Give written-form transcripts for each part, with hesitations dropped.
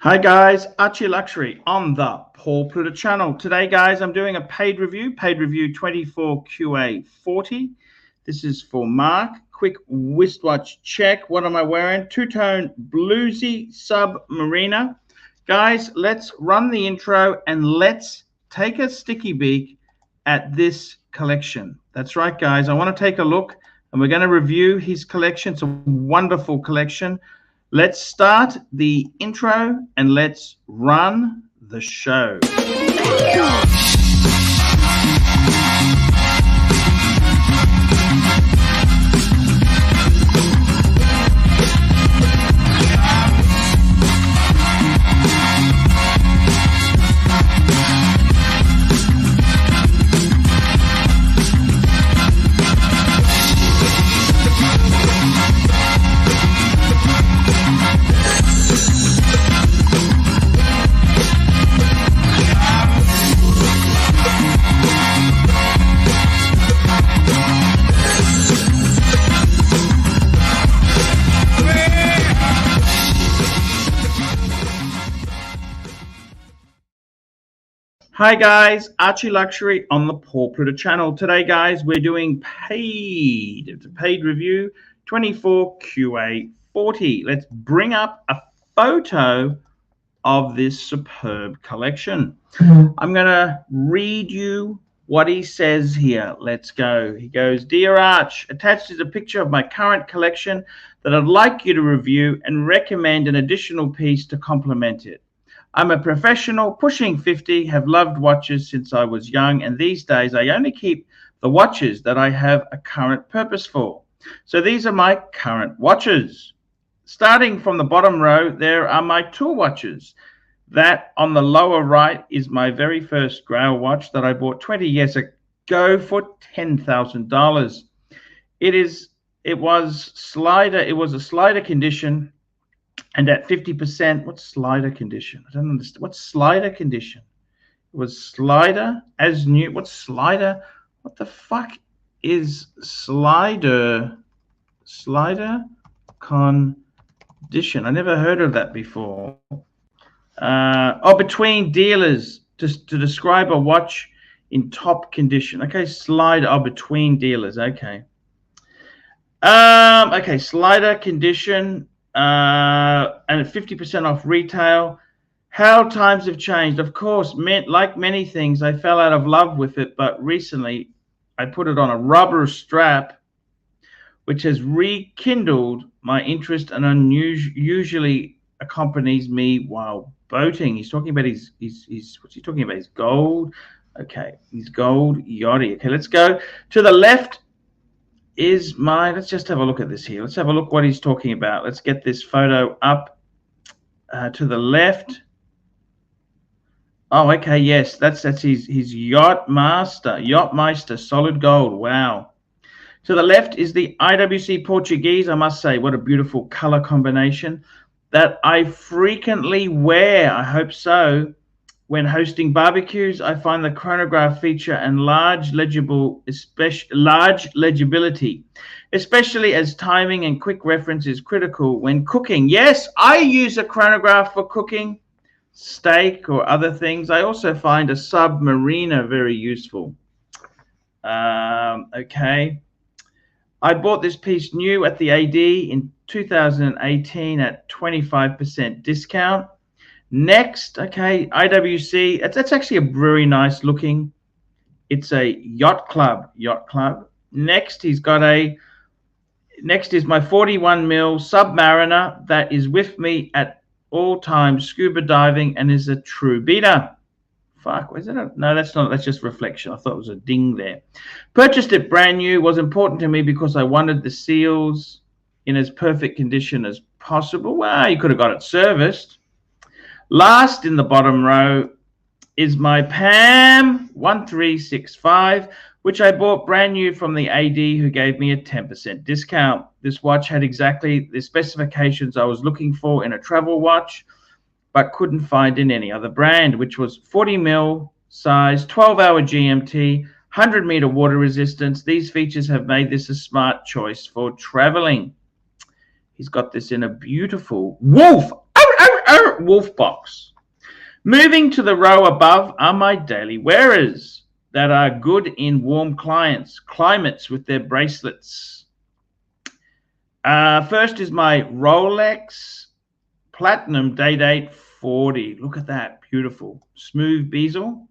Hi guys, ArchieLuxury on the Paul Pluta channel. Today guys, I'm doing a paid review 24QA40. This is for Mark. Quick wristwatch check. What am I wearing? Two-tone bluesy submariner. Guys, let's run the intro and let's take a sticky beak at this collection. That's right guys, I want to take a look and we're going to review his collection. It's a wonderful collection. Let's start the intro and let's run the show. Hi guys, ArchieLuxury on the Paul Pluta channel. Today guys, we're doing paid review 24QA40. Let's bring up a photo of this superb collection. I'm gonna read you what he says here. Let's go. He goes, "Dear Arch, attached is a picture of my current collection that I'd like you to review and recommend an additional piece to complement it. I'm a professional, pushing 50, have loved watches since I was young, and these days I only keep the watches that I have a current purpose for. So these are my current watches. Starting from the bottom row, there are my tool watches. That on the lower right is my very first Grail watch that I bought 20 years ago for $10,000. It was a slider condition. And at 50%, what's slider condition? I don't understand. What's slider condition? It was slider as new. What's slider? What the fuck is slider? Slider condition. I never heard of that before. Between dealers to describe a watch in top condition. Okay, slider. Between dealers. Okay. Okay, slider condition. And at 50% off retail. How times have changed. Of course, like many things, I fell out of love with it, but recently I put it on a rubber strap, which has rekindled my interest and usually accompanies me while boating." He's talking about his what's he talking about? His gold. Okay, his gold yachty. Okay, let's go to the left. Let's just have a look at this here. Let's have a look what he's talking about. Let's get this photo up to the left. Oh, okay, yes, that's his Yachtmeister solid gold. Wow. To the left is the IWC Portuguese. I must say, what a beautiful color combination that I frequently wear. I hope so. When hosting barbecues, I find the chronograph feature and large legibility, especially as timing and quick reference is critical when cooking. Yes, I use a chronograph for cooking, steak or other things. I also find a submariner very useful. Okay. I bought this piece new at the AD in 2018 at 25% discount. Next, okay, IWC. That's actually a very nice looking. It's a yacht club. Next, Next is my 41mm Submariner that is with me at all times scuba diving and is a true beater. Fuck, is it? No, that's not. That's just reflection. I thought it was a ding there. Purchased it brand new. Was important to me because I wanted the seals in as perfect condition as possible. Well, you could have got it serviced. Last in the bottom row is my PAM 1365, which I bought brand new from the AD who gave me a 10% discount. This watch had exactly the specifications I was looking for in a travel watch, but couldn't find in any other brand, which was 40mm size, 12-hour GMT, 100-meter water resistance. These features have made this a smart choice for traveling. He's got this in a beautiful wolf wolf box. Moving to the row above are my daily wearers that are good in warm climates with their bracelets. First is my Rolex Platinum Day-Date 40. Look at that, beautiful. Smooth bezel.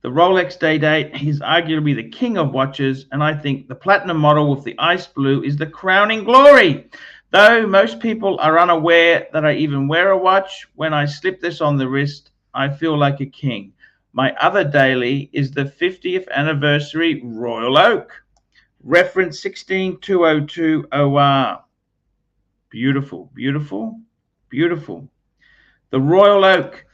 The Rolex Day-Date is arguably the king of watches, and I think the Platinum model with the ice blue is the crowning glory. Though most people are unaware that I even wear a watch, when I slip this on the wrist, I feel like a king. My other daily is the 50th anniversary Royal Oak, reference 16202 OR. Beautiful, beautiful, beautiful. The Royal Oak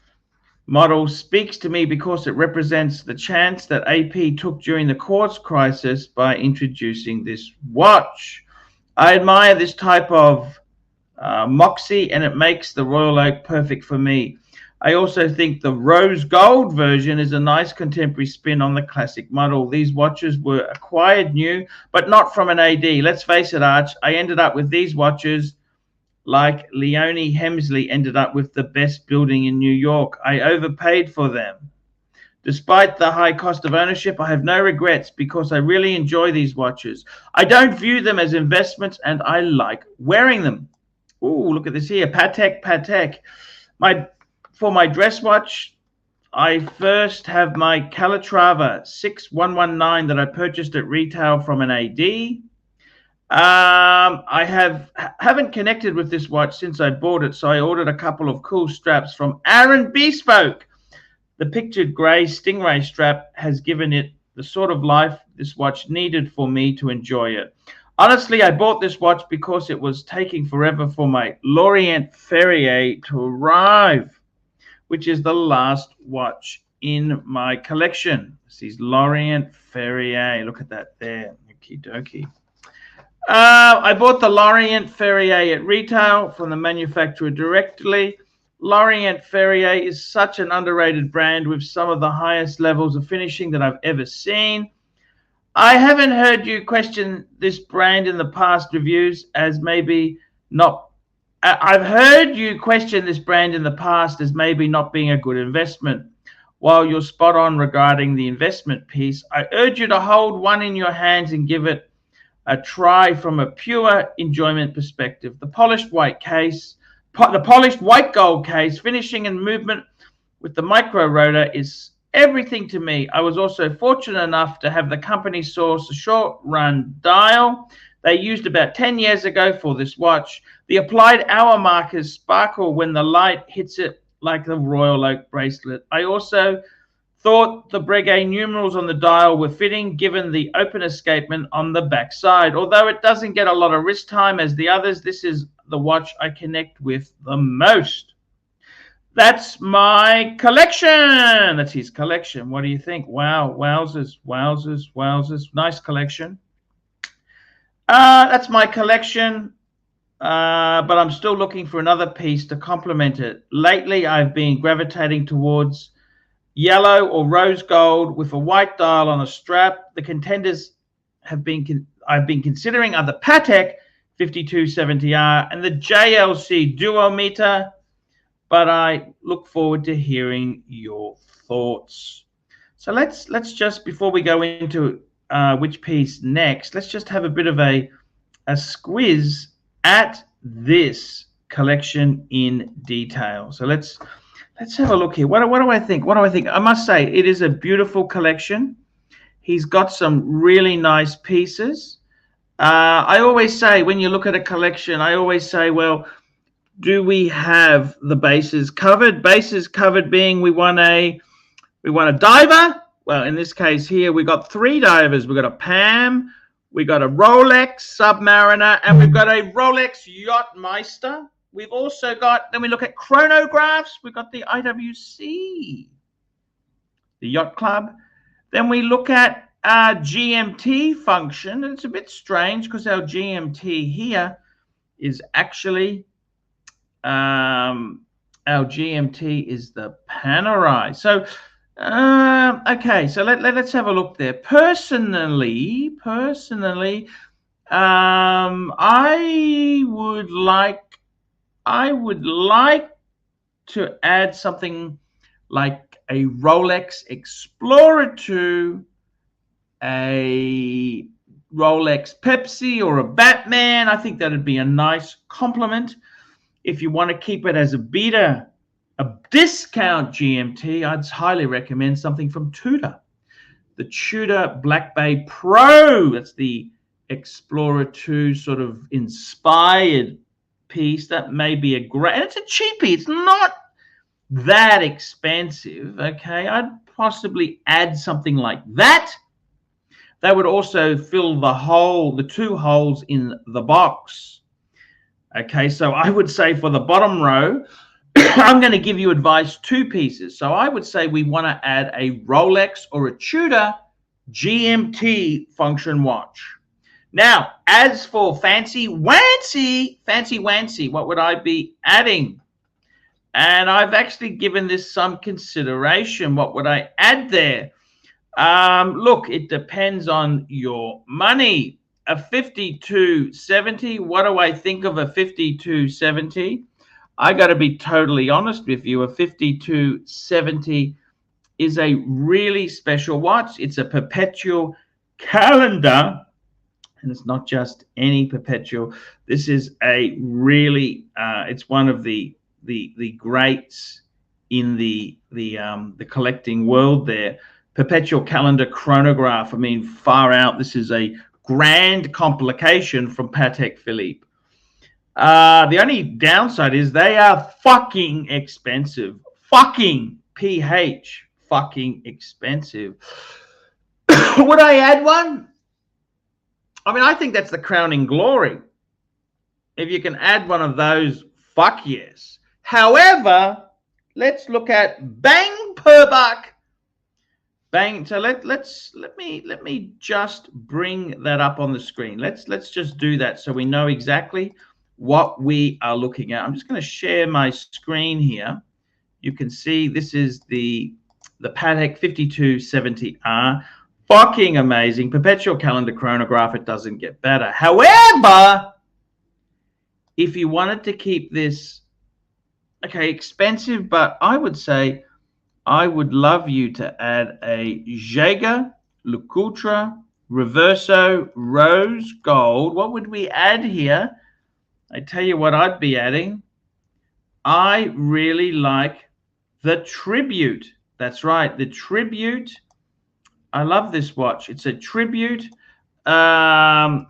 model speaks to me because it represents the chance that AP took during the quartz crisis by introducing this watch. I admire this type of moxie, and it makes the Royal Oak perfect for me. I also think the rose gold version is a nice contemporary spin on the classic model. These watches were acquired new, but not from an AD. Let's face it, Arch, I ended up with these watches like Leonie Hemsley ended up with the best building in New York. I overpaid for them. Despite the high cost of ownership, I have no regrets because I really enjoy these watches. I don't view them as investments, and I like wearing them. Ooh, look at this here, Patek, Patek. For my dress watch, I first have my Calatrava 6119 that I purchased at retail from an AD. I haven't connected with this watch since I bought it, so I ordered a couple of cool straps from Aaron Bespoke. The pictured grey Stingray strap has given it the sort of life this watch needed for me to enjoy it. Honestly, I bought this watch because it was taking forever for my L'Orient Ferrier to arrive, which is the last watch in my collection. This is L'Orient Ferrier. Look at that there. Okie dokie. I bought the L'Orient Ferrier at retail from the manufacturer directly. L'Orient Ferrier is such an underrated brand with some of the highest levels of finishing that I've ever seen. I haven't heard you question this brand in the past reviews as maybe not. I've heard you question this brand in the past as maybe not being a good investment. While you're spot on regarding the investment piece, I urge you to hold one in your hands and give it a try from a pure enjoyment perspective. The polished white gold case, finishing and movement with the micro rotor is everything to me. I was also fortunate enough to have the company source a short run dial they used about 10 years ago for this watch. The applied hour markers sparkle when the light hits it like the Royal Oak bracelet. I also thought the Breguet numerals on the dial were fitting given the open escapement on the back side. Although it doesn't get a lot of wrist time as the others, this is the watch I connect with the most. That's my collection. That's his collection. What do you think? Wow, wowzers, wowzers, wowzers. Nice collection. That's my collection, but I'm still looking for another piece to complement it. Lately, I've been gravitating towards yellow or rose gold with a white dial on a strap. The contenders I've been considering are the Patek 5270R and the JLC Duometer, but I look forward to hearing your thoughts. So let's just, before we go into which piece next, let's just have a bit of a squiz at this collection in detail. So let's have a look here. What do I think? What do I think? I must say, it is a beautiful collection. He's got some really nice pieces. I always say, when you look at a collection, I always say, well, do we have the bases covered? Bases covered being we want a diver. Well, in this case here, we got 3 divers. We got a PAM, we got a Rolex Submariner, and we've got a Rolex Yachtmeister. We've also got, then we look at chronographs. We've got the IWC, the Yacht Club. Then we look at our GMT function. And it's a bit strange because our GMT here is actually, our GMT is the Panerai. So, okay, so let's have a look there. Personally, I would like to add something like a Rolex Explorer 2, a Rolex Pepsi, or a Batman. I think that'd be a nice compliment. If you want to keep it as a discount GMT, I'd highly recommend something from Tudor. The Tudor Black Bay Pro. That's the Explorer 2 sort of inspired piece. That may be a great, and it's a cheapie. It's not that expensive. Okay, I'd possibly add something like that. That would also fill the two holes in the box. Okay, so I would say for the bottom row, I'm going to give you advice, two pieces. So I would say we want to add a Rolex or a Tudor GMT function watch. Now, as for fancy wancy, what would I be adding? And I've actually given this some consideration. What would I add there? Look, it depends on your money. A 5270, what do I think of a 5270? I got to be totally honest with you. A 5270 is a really special watch. It's a perpetual calendar, and it's not just any perpetual. This is a really, it's one of the greats in the collecting world there. Perpetual calendar chronograph. I mean, far out. This is a grand complication from Patek Philippe. The only downside is they are fucking expensive. Fucking PH. Fucking expensive. Would I add one? I mean, I think that's the crowning glory. If you can add one of those, fuck yes. However, let's look at bang per buck. Bang. So let me just bring that up on the screen. Let's just do that so we know exactly what we are looking at. I'm just going to share my screen here. You can see this is the Patek 5270R. Fucking amazing. Perpetual calendar chronograph. It doesn't get better. However, if you wanted to keep this, okay, expensive, but I would say I would love you to add a Jaeger LeCoultre Reverso Rose Gold. What would we add here? I tell you what I'd be adding. I really like the Tribute. That's right, the Tribute. I love this watch. It's a Tribute. I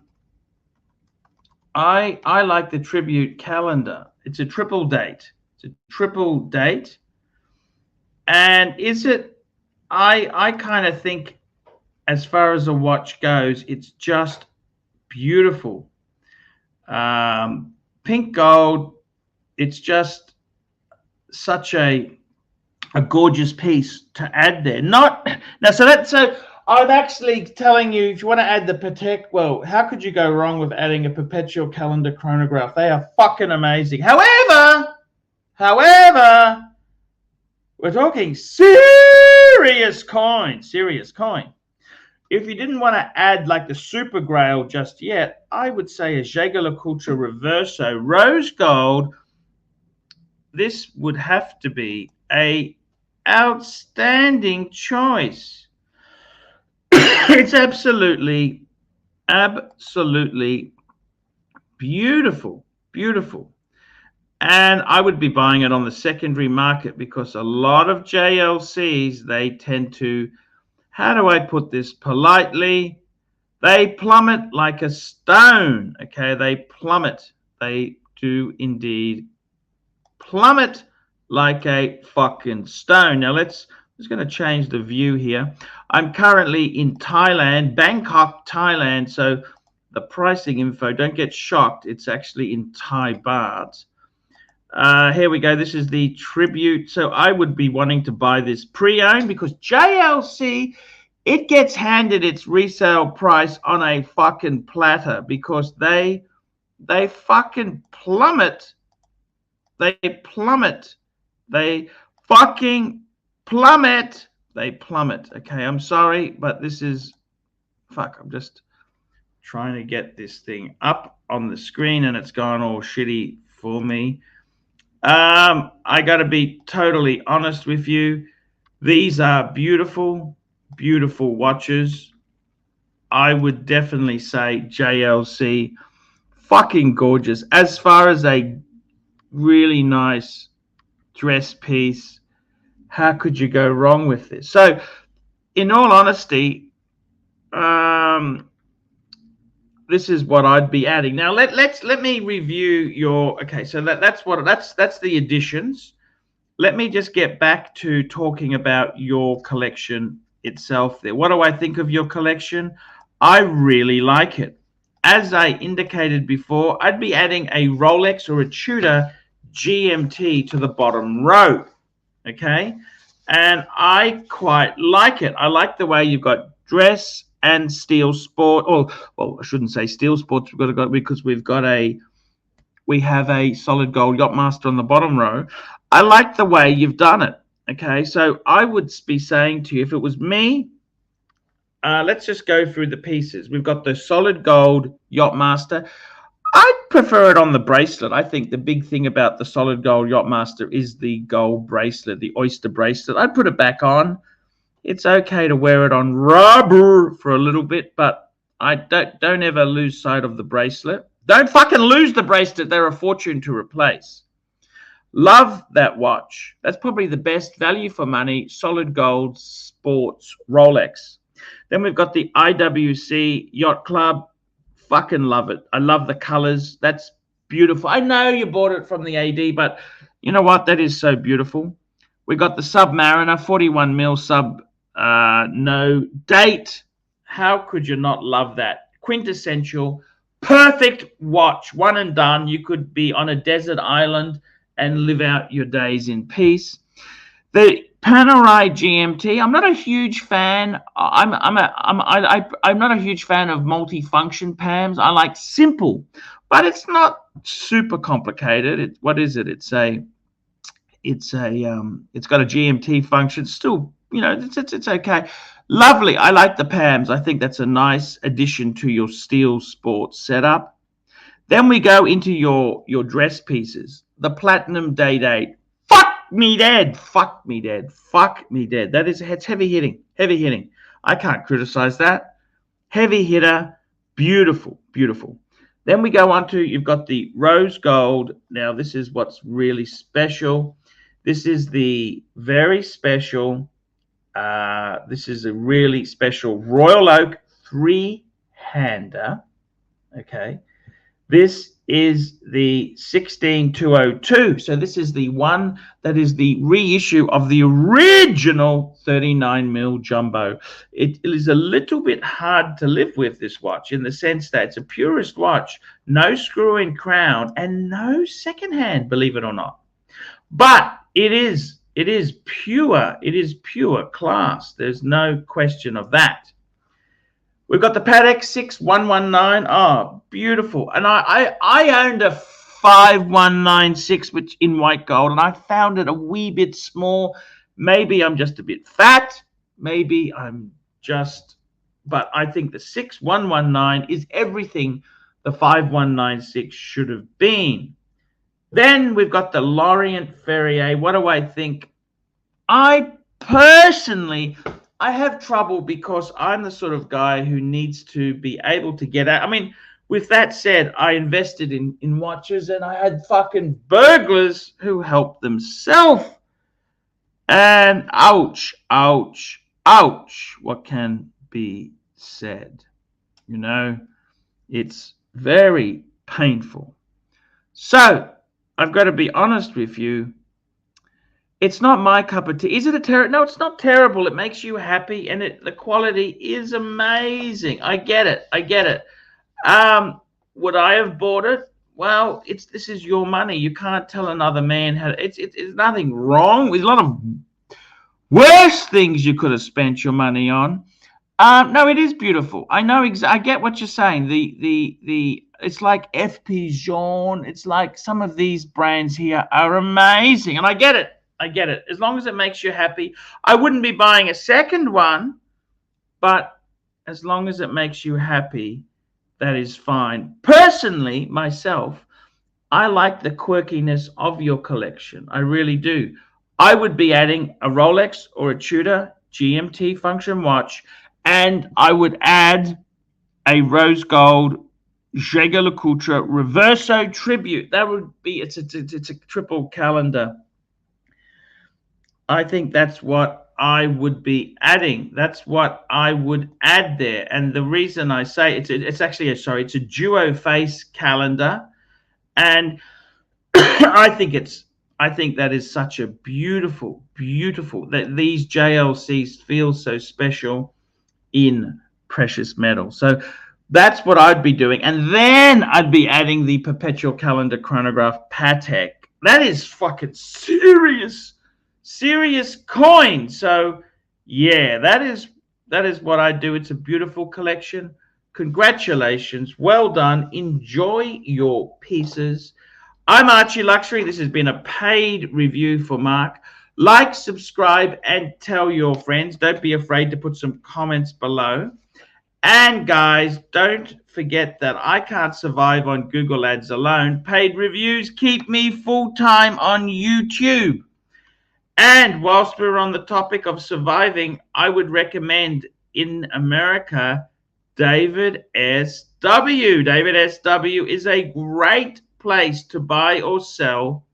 like the Tribute calendar. It's a triple date. It's a triple date. And is it, I kind of think as far as a watch goes, it's just beautiful. Pink gold, it's just such a gorgeous piece to add there. So I'm actually telling you, if you want to add the Patek, well, how could you go wrong with adding a perpetual calendar chronograph? They are fucking amazing. However, we're talking serious coin. If you didn't want to add like the Super Grail just yet, I would say a Jaeger LeCoultre Reverso Rose Gold. This would have to be a outstanding choice. It's absolutely beautiful. And I would be buying it on the secondary market because a lot of JLCs, they tend to, how do I put this politely? They plummet like a stone. Okay, they plummet. They do indeed plummet like a fucking stone. Now I'm just going to change the view here. I'm currently in Thailand, Bangkok, Thailand. So the pricing info, don't get shocked. It's actually in Thai bahts. Here we go. This is the Tribute. So I would be wanting to buy this pre-owned because JLC, it gets handed its resale price on a fucking platter because they fucking plummet. They fucking plummet. They plummet. Okay, I'm sorry, but this is, fuck, I'm just trying to get this thing up on the screen and it's gone all shitty for me. I got to be totally honest with you. These are beautiful, beautiful watches. I would definitely say JLC, fucking gorgeous. As far as a really nice dress piece, how could you go wrong with this? So, in all honesty, this is what I'd be adding. Now let me review your. Okay, so that's the additions. Let me just get back to talking about your collection itself there. What do I think of your collection? I really like it. As I indicated before, I'd be adding a Rolex or a Tudor GMT to the bottom row. Okay, and I quite like it. I like the way you've got dress and steel sport. Or, well, I shouldn't say steel sports. We've got because we have a solid gold Yachtmaster on the bottom row. I like the way you've done it. Okay, so I would be saying to you, if it was me, let's just go through the pieces. We've got the solid gold Yachtmaster. I'd prefer it on the bracelet. I think the big thing about the solid gold Yachtmaster is the gold bracelet, the oyster bracelet. I'd put it back on. It's okay to wear it on rubber for a little bit, but I don't ever lose sight of the bracelet. Don't fucking lose the bracelet. They're a fortune to replace. Love that watch. That's probably the best value for money solid gold sports Rolex. Then we've got the IWC Yacht Club. Fucking love it. I love the colors. That's beautiful. I know you bought it from the AD, but you know what? That is so beautiful. We got the Submariner 41 mil sub, no date. How could you not love that? Quintessential, perfect watch, one and done. You could be on a desert island and live out your days in peace. The Panerai GMT. I'm not a huge fan. I'm not a huge fan of multi-function PAMs. I like simple, but it's not super complicated. What is it? It's got a GMT function. Still, it's okay. Lovely. I like the PAMs. I think that's a nice addition to your steel sports setup. Then we go into your dress pieces. The Platinum Day Date. Fuck me dead. Fuck me dead. Fuck me dead. It's heavy hitting. Heavy hitting. I can't criticize that. Heavy hitter. Beautiful. Beautiful. Then we go on to, you've got the rose gold. Now, this is what's really special. This is the very special, this is a really special Royal Oak 3-hander. Okay. This is the 16202. So this is the one that is the reissue of the original 39 mil jumbo. It is a little bit hard to live with, this watch, in the sense that it's a purist watch, no screw-in crown and no secondhand, believe it or not. But it is pure class. There's no question of that. We've got the Patek 6119. Oh, beautiful. And I owned a 5196, which in white gold, and I found it a wee bit small. Maybe I'm just a bit fat. Maybe but I think the 6119 is everything the 5196 should have been. Then we've got the Lorient Ferrier. What do I think? I have trouble because I'm the sort of guy who needs to be able to get out. I mean, with that said, I invested in watches and I had fucking burglars who helped themselves. And ouch, ouch, ouch. What can be said? It's very painful. So, I've got to be honest with you. It's not my cup of tea. Is it a terrible? No, it's not terrible. It makes you happy, and the quality is amazing. I get it. Would I have bought it? Well, this is your money. You can't tell another man how. It's nothing wrong. There's a lot of worse things you could have spent your money on. No, it is beautiful. I know. I get what you're saying. It's like FP Jaune. It's like some of these brands here are amazing, and I get it. As long as it makes you happy. I wouldn't be buying a second one, but as long as it makes you happy, that is fine. Personally, myself, I like the quirkiness of your collection. I really do. I would be adding a Rolex or a Tudor GMT function watch, and I would add a rose gold Jaeger LeCoultre Reverso tribute. That would be, it's a triple calendar. I think that's what I would be adding. That's what I would add there. And the reason I say it's actually it's a duo face calendar, and I think that is such a beautiful that these JLCs feel so special in precious metal. So that's what I'd be doing. And then I'd be adding the perpetual calendar chronograph Patek. That is fucking serious coin. So yeah, that is what I do. It's a beautiful collection. Congratulations. Well done. Enjoy your pieces. I'm ArchieLuxury. This has been a paid review for Mark. Like, subscribe, and tell your friends. Don't be afraid to put some comments below. And guys, don't forget that I can't survive on Google Ads alone. Paid reviews keep me full-time on YouTube. And whilst we're on the topic of surviving, I would recommend in America, David S.W. David S.W. is a great place to buy or sell,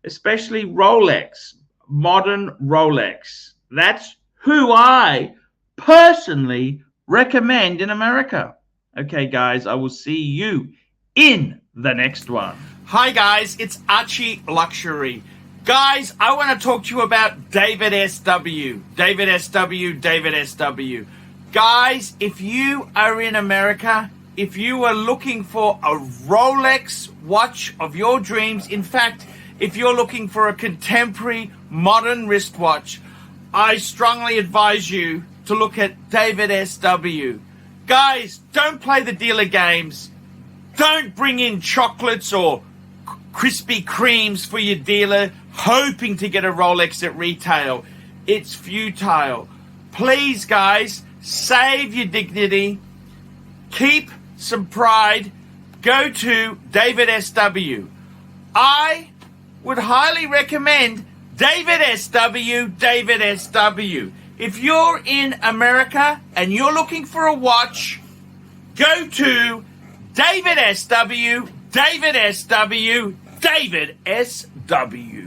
especially Rolex, modern Rolex. That's who I personally recommend in America. Okay, guys, I will see you in the next one. Hi, guys, it's ArchieLuxury. Guys, I want to talk to you about David S.W. David S.W. David S.W. Guys, if you are in America, if you are looking for a Rolex watch of your dreams, in fact, if you're looking for a contemporary modern wristwatch, I strongly advise you to look at David S.W. Guys, don't play the dealer games. Don't bring in chocolates or Krispy Kremes for your dealer hoping to get a Rolex at retail. It's futile. Please, guys, save your dignity. Keep some pride. Go to David S.W. I would highly recommend David S.W. David S.W. If you're in America and you're looking for a watch, go to David S.W. David S.W. David S.W.